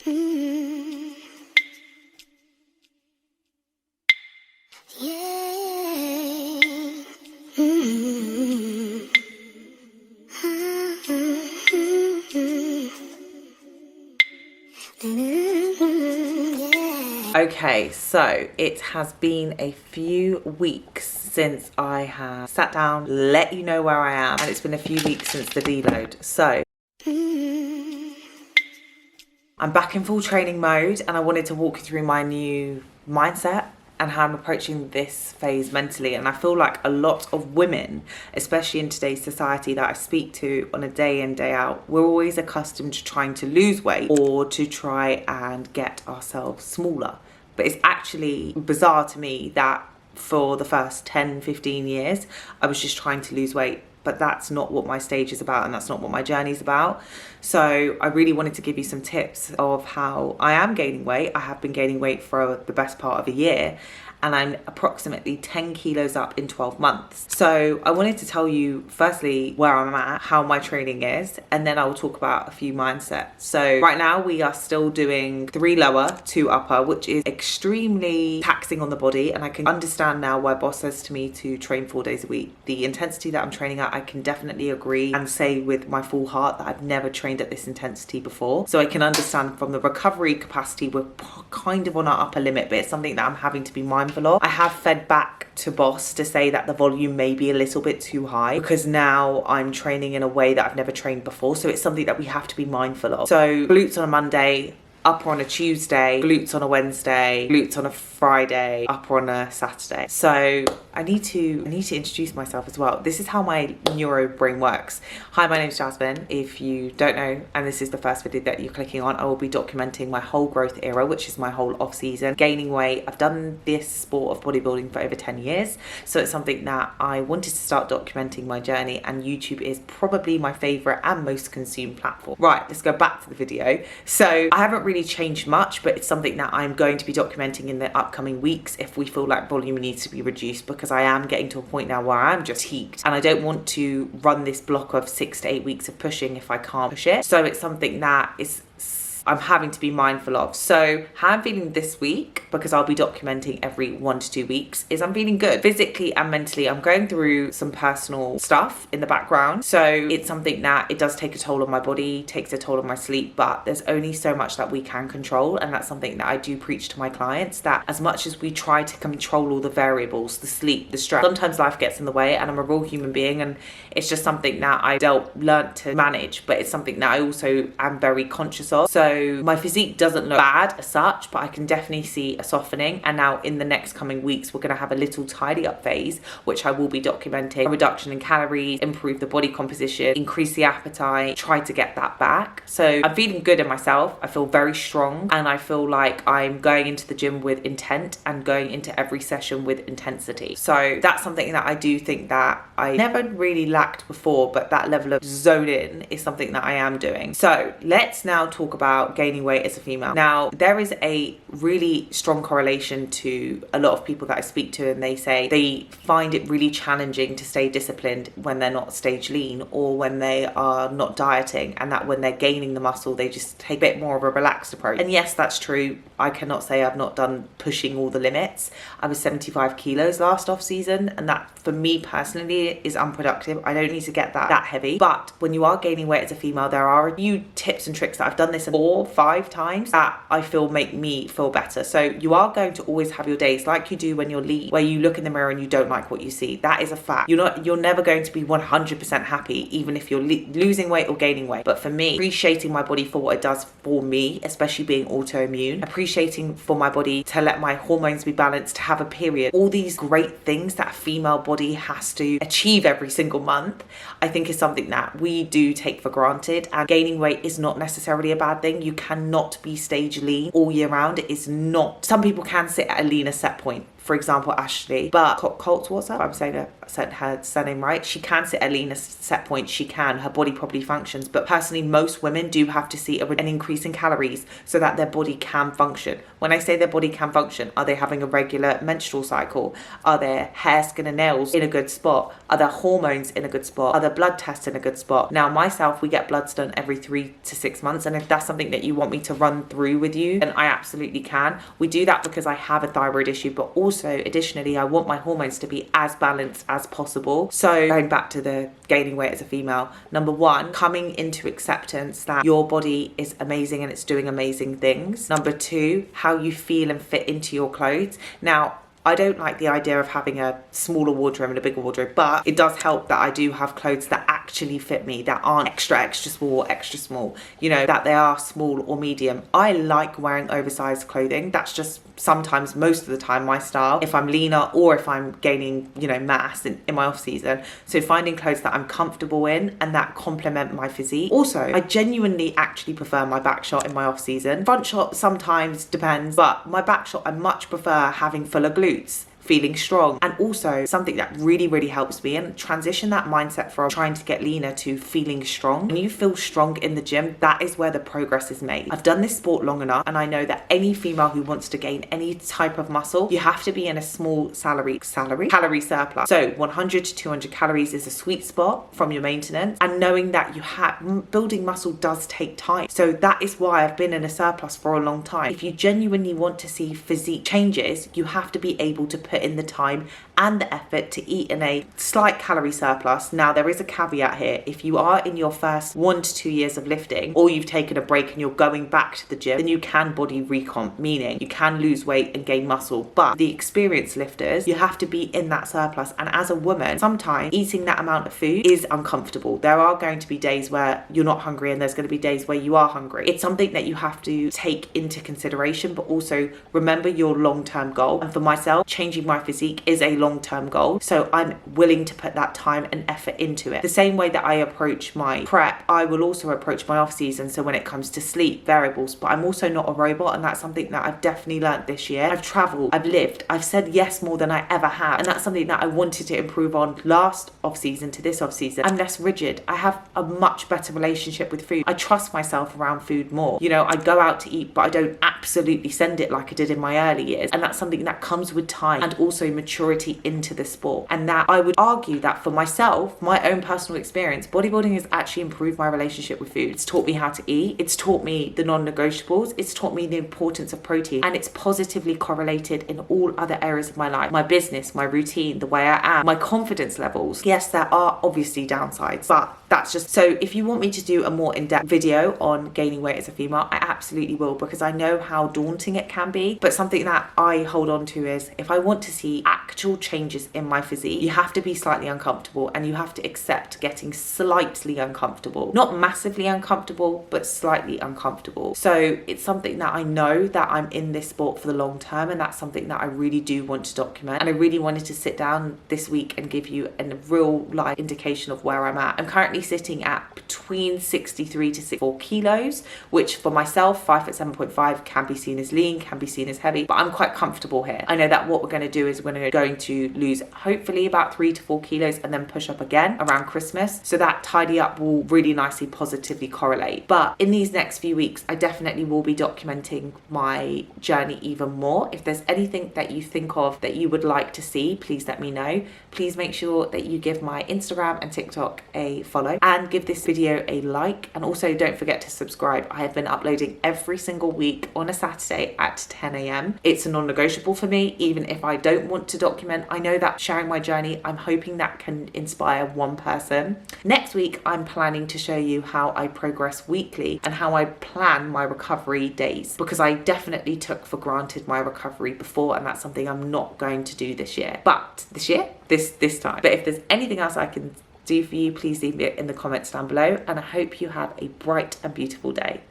Mm. Yeah. Mm. Okay, so it has been a few weeks since I have sat down, let you know where I am, and it's been a few weeks since the deload. So I'm back in full training mode, and I wanted to walk you through my new mindset and how I'm approaching this phase mentally. And I feel like a lot of women, especially in today's society that I speak to on a day in, day out, we're always accustomed to trying to lose weight or to try and get ourselves smaller. But it's actually bizarre to me that for the first 10, 15 years, I was just trying to lose weight. But that's not what my stage is about, and that's not what my journey is about. So I really wanted to give you some tips of how I am gaining weight. I have been gaining weight for the best part of a year, and I'm approximately 10 kilos up in 12 months. So I wanted to tell you firstly where I'm at, how my training is, and then I will talk about a few mindsets. So right now we are still doing 3 lower, 2 upper, which is extremely taxing on the body. And I can understand now why boss says to me to train 4 days a week. The intensity that I'm training at, I can definitely agree and say with my full heart that I've never trained at this intensity before. So I can understand from the recovery capacity, we're kind of on our upper limit, but it's something that I'm having to be mindful of. I have fed back to boss to say that the volume may be a little bit too high because now I'm training in a way that I've never trained before. So it's something that we have to be mindful of. So glutes on a Monday, upper on a Tuesday, glutes on a Wednesday, glutes on a Friday, upper on a Saturday. So I need to introduce myself as well. This is how my neuro brain works. Hi, my name is Jasmine. If you don't know, and this is the first video that you're clicking on, I will be documenting my whole growth era, which is my whole off season, gaining weight. I've done this sport of bodybuilding for over 10 years. So it's something that I wanted to start documenting my journey, and YouTube is probably my favorite and most consumed platform. Right, let's go back to the video. So I haven't really changed much, but it's something that I'm going to be documenting in the upcoming weeks if we feel like volume needs to be reduced, because I am getting to a point now where I'm just heaped and I don't want to run this block of 6 to 8 weeks of pushing if I can't push it. So it's something that I'm having to be mindful of. So how I'm feeling this week, because I'll be documenting every 1 to 2 weeks, is I'm feeling good physically and mentally. I'm going through some personal stuff in the background, so it's something that it does take a toll on my body, takes a toll on my sleep, but there's only so much that we can control. And that's something that I do preach to my clients, that as much as we try to control all the variables, the sleep, the stress, sometimes life gets in the way, and I'm a real human being, and it's just something that I learned to manage, but it's something that I also am very conscious of. So my physique doesn't look bad as such, but I can definitely see a softening. And now in the next coming weeks, we're going to have a little tidy up phase, which I will be documenting. A reduction in calories, improve the body composition, increase the appetite, try to get that back. So I'm feeling good in myself. I feel very strong, and I feel like I'm going into the gym with intent and going into every session with intensity. So that's something that I do think that I never really lacked before, but that level of zone in is something that I am doing. So let's now talk about gaining weight as a female. Now, there is a really strong correlation to a lot of people that I speak to, and they say they find it really challenging to stay disciplined when they're not stage lean or when they are not dieting, and that when they're gaining the muscle, they just take a bit more of a relaxed approach. And yes, that's true. I cannot say I've not done pushing all the limits. I was 75 kilos last off season, and that for me personally is unproductive. I don't need to get that heavy. But when you are gaining weight as a female, there are a few tips and tricks that I've done this 4 or 5 times that I feel make me feel better. So you are going to always have your days like you do when you're lean, where you look in the mirror and you don't like what you see. That is a fact. You're never going to be 100% happy, even if you're losing weight or gaining weight. But for me, appreciating my body for what it does for me, especially being autoimmune, appreciating for my body to let my hormones be balanced, to have a period, all these great things that a female body has to achieve every single month, I think is something that we do take for granted. And gaining weight is not necessarily a bad thing. You cannot be stage lean all year round. It is not. Some people can sit at a leaner set point. for example, Ashley, but Colt's WhatsApp, I'm saying her surname right, she can sit at leaner set point, she can, her body probably functions, but personally most women do have to see an increase in calories so that their body can function. When I say their body can function, are they having a regular menstrual cycle? Are their hair, skin and nails in a good spot? Are their hormones in a good spot? Are their blood tests in a good spot? Now myself, we get bloods done every 3 to 6 months, and if that's something that you want me to run through with you, then I absolutely can. We do that because I have a thyroid issue, but also additionally I want my hormones to be as balanced as possible. So going back to the gaining weight as a female, number one, coming into acceptance that your body is amazing and it's doing amazing things. Number two, how you feel and fit into your clothes. Now I don't like the idea of having a smaller wardrobe and a bigger wardrobe, but it does help that I do have clothes that actually fit me, that aren't extra small or extra small, you know, that they are small or medium. I like wearing oversized clothing. That's just sometimes, most of the time, my style if I'm leaner or if I'm gaining, you know, mass in my off season. So finding clothes that I'm comfortable in and that complement my physique. Also, I genuinely actually prefer my back shot in my off season. Front shot sometimes depends, but my back shot I much prefer having fuller glutes, feeling strong, and also something that really helps me and transition that mindset from trying to get leaner to feeling strong. When you feel strong in the gym, that is where the progress is made. I've done this sport long enough and I know that any female who wants to gain any type of muscle, you have to be in a small calorie surplus. So 100 to 200 calories is a sweet spot from your maintenance, and knowing that you have building muscle does take time. So that is why I've been in a surplus for a long time. If you genuinely want to see physique changes, you have to be able to put in the time and the effort to eat in a slight calorie surplus. Now there is a caveat here. If you are in your first 1 to 2 years of lifting, or you've taken a break and you're going back to the gym, then you can body recomp, meaning you can lose weight and gain muscle. But the experienced lifters, you have to be in that surplus, and as a woman, sometimes eating that amount of food is uncomfortable. There are going to be days where you're not hungry and there's going to be days where you are hungry. It's something that you have to take into consideration, but also remember your long-term goal. And for myself, changing my physique is a long-term goal, so I'm willing to put that time and effort into it. The same way that I approach my prep, I will also approach my off season. So when it comes to sleep variables, but I'm also not a robot, and that's something that I've definitely learned this year. I've traveled, I've lived, I've said yes more than I ever have, and that's something that I wanted to improve on last off season to this off season. I'm less rigid. I have a much better relationship with food. I trust myself around food more. You know, I go out to eat, but I don't absolutely send it like I did in my early years, and that's something that comes with time and also maturity into the sport. And that I would argue that for myself, my own personal experience, bodybuilding has actually improved my relationship with food. It's taught me how to eat, it's taught me the non-negotiables, it's taught me the importance of protein, and it's positively correlated in all other areas of my life, my business, my routine, the way I am, my confidence levels. Yes, there are obviously downsides, but that's just so. If you want me to do a more in-depth video on gaining weight as a female, I absolutely will, because I know how daunting it can be. But something that I hold on to is, if I want to see actual changes in my physique, you have to be slightly uncomfortable, and you have to accept getting slightly uncomfortable. Not massively uncomfortable, but slightly uncomfortable. So it's something that I know that I'm in this sport for the long term, and that's something that I really do want to document. And I really wanted to sit down this week and give you a real life indication of where I'm at. I'm currently sitting at between 63 to 64 kilos, which for myself, 5'7.5", can be seen as lean, can be seen as heavy, but I'm quite comfortable here. I know that what we're going to do is we're going to lose hopefully about 3 to 4 kilos and then push up again around Christmas. So that tidy up will really nicely positively correlate. But in these next few weeks, I definitely will be documenting my journey even more. If there's anything that you think of that you would like to see, please let me know. Please make sure that you give my Instagram and TikTok a follow, and give this video a like, and also don't forget to subscribe. I have been uploading every single week on a Saturday at 10 a.m. It's a non-negotiable for me, even if I don't want to document. I know that sharing my journey, I'm hoping that can inspire one person. Next week, I'm planning to show you how I progress weekly and how I plan my recovery days, because I definitely took for granted my recovery before, and that's something I'm not going to do this year. But this time. But if there's anything else I can do for you, please leave it in the comments down below, and I hope you have a bright and beautiful day.